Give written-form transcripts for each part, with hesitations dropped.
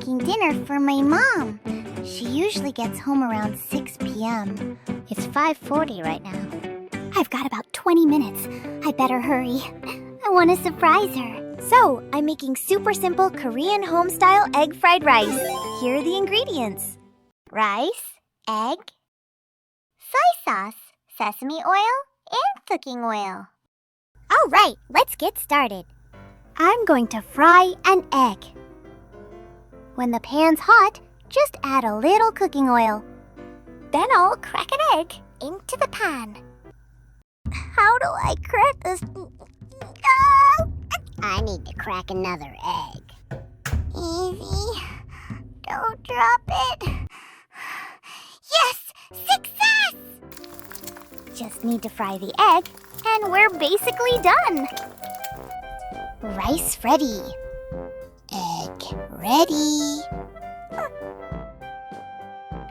making dinner for my mom. She usually gets home around 6 p.m. It's 5:40 right now. I've got about 20 minutes. I better hurry. I want to surprise her. So, I'm making super simple Korean home-style egg fried rice. Here are the ingredients. Rice, egg, soy sauce, sesame oil, and cooking oil. All right, let's get started. I'm going to fry an egg. When the pan's hot, just add a little cooking oil. Then I'll crack an egg into the pan. How do I crack this? I need to crack another egg. Easy. Don't drop it. Yes! Success! Just need to fry the egg, and we're basically done. Rice ready. Egg ready.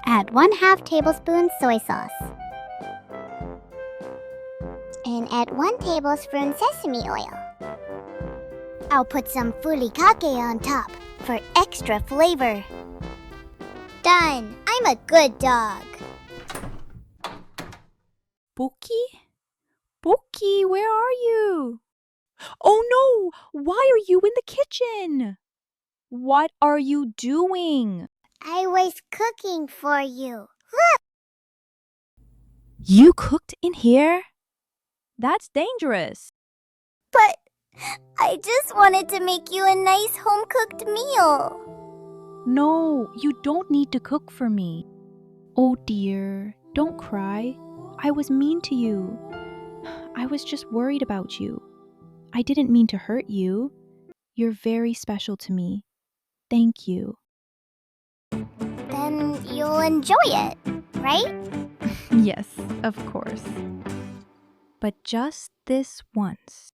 Add 1/2 tablespoon soy sauce. And add 1 tablespoon sesame oil. I'll put some furikake on top for extra flavor. Done. I'm a good dog. Boki? Boki, where are you? Oh no! Why are you in the kitchen? What are you doing? I was cooking for you. Look! You cooked in here? That's dangerous. But I just wanted to make you a nice home-cooked meal. No, you don't need to cook for me. Oh dear, don't cry. I was mean to you. I was just worried about you. I didn't mean to hurt you. You're very special to me. Thank you. Then you'll enjoy it, right? Yes, of course. But just this once.